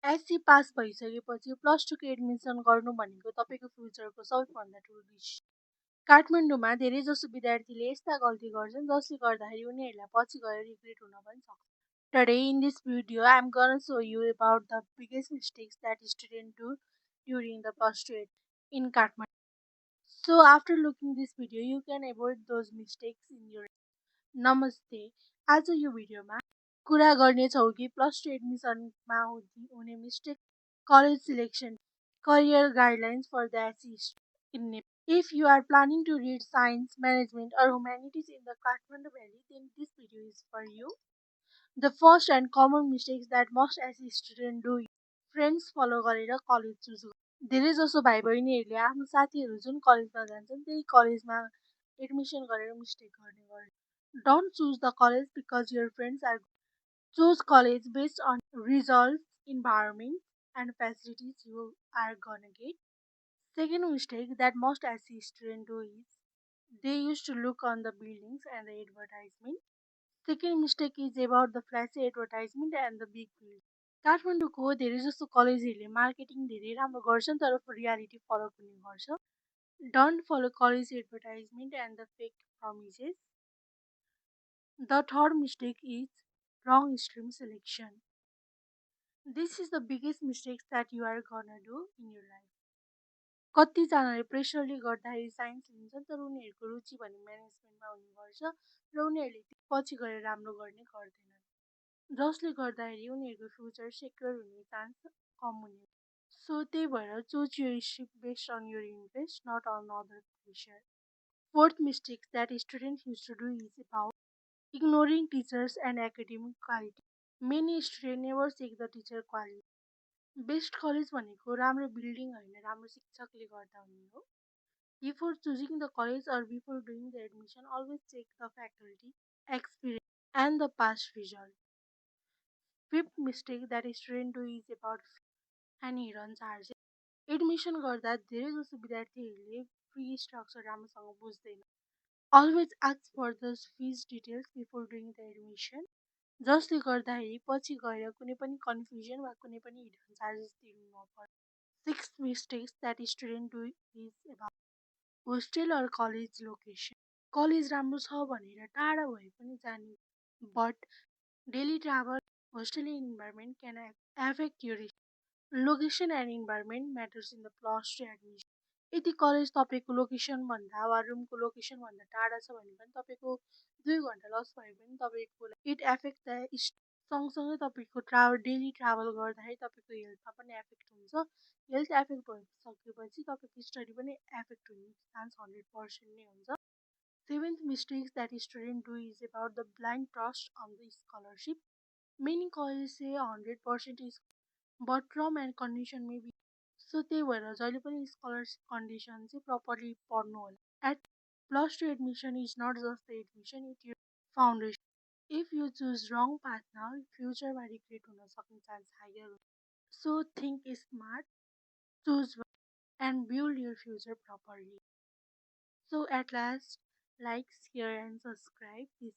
SC pass भइसकेपछि +2 को admission गर्नु भनेको तपाईँको फ्युचरको सबैभन्दा ठुलो डिसिसन। काठमाडौँमा धेरैजसो विद्यार्थीले यस्ता गल्ती गर्छन् जसले गर्दाखेरि उनीहरूलाई पछि गएर रिग्रेट हुन पनि सक्छ। Today in this video, I'm gonna show you about the biggest mistakes that students do during the +2 in Kathmandu. So after looking this video, you can avoid those mistakes in your. नमस्ते, आज यो भिडियोमा कुरा गर्नेछौँ कि +2 एडमिसनमा हुने mistake, college selection, career guidelines for the SC in Nepal. If you are planning to read science, management or humanities in the Kathmandu Valley, then this video is for you. The first and common mistakes that most SC students do is friends follow गरेर college choose गर्नु। धेरैजसो भाइ बहिनीहरूले आफ्नो साथीहरू जुन कलेजमा जान्छन् त्यही कलेजमा एडमिसन गरेर मिस्टेक गर्ने गर्छन्। Don't choose the college because your friends are. Choose college based on results, environment, and facilities you are gonna get. Second mistake that most SC students do is they used to look on the buildings and the advertisement. Second mistake is about the flashy advertisement and the big bill. काठमाडौँको धेरैजसो कलेजहरूले marketing धेरै राम्रो गर्छन् तर reality फरक हुने गर्छ। Don't follow college advertisement and the fake promises. The third mistake is wrong stream selection. This is the biggest mistake that you are gonna do in your life. कतिजनाले प्रेसरले गर्दाखेरि साइन्स लिन्छन् तर उनीहरूको रुचि भने म्यानेजमेन्टमा हुने गर्छ र उनीहरूले पछि गएर राम्रो गर्ने गर्दैनन्, जसले गर्दाखेरि उनीहरूको फ्युचर सेक्योर हुने चान्स कम हुने। सो त्यही भएर choose your stream based on your interest, not on other pressure. Fourth mistake that students used to do is about ignoring teachers and academic quality. Many students never check the teacher quality. Best college भनेको राम्रो building होइन, राम्रो शिक्षकले गर्दा हुने हो। Before choosing the college or before doing the admission, always check the faculty, experience, and the past result. Fifth mistake that students do is about and hidden charges. Admission गर्दा धेरैजसो विद्यार्थीहरूले फी स्ट्रक्चर राम्रोसँग बुझ्दैन। Always ask for the fees details before doing the admission, जसले गर्दाखेरि पछि गएर कुनै पनि कन्फ्युजन वा कुनै पनि हिडन चार्जेस तिर्नु नपर्छ। Sixth mistakes that students do is about hostel or college location. College राम्रो छ भनेर टाढा भए पनि जाने, but daily travel, hostel environment can affect your location and environment matters in the +2 admission. यदि कलेज तपाईँको लोकेसनभन्दा वा रुमको लोकेसनभन्दा टाढा छ भने पनि तपाईँको 2 घन्टा लस भए पनि तपाईँको इट एफेक्ट द सँगसँगै तपाईँको डेली ट्राभल गर्दाखेरि तपाईँको हेल्थमा पनि एफेक्ट हुन्छ। हेल्थ एफेक्ट भइसकेपछि तपाईँको स्टडी पनि एफेक्ट हुने चान्स 100% नै हुन्छ। Seventh mistakes that students do is about the blind trust on the scholarship. Many colleges say 100% is, but term and condition may be. So त्यही भएर जहिले पनि स्कलरसिप कन्डिसन चाहिँ प्रपरली पढ्नु होला। At +2 admission is not just the admission, it your foundation. If you choose wrong path now, फ्युचरमा regret हुन सक्ने चान्स हायर हुन्छ. So think smart, choose and build your future properly. So at last, like, share and subscribe this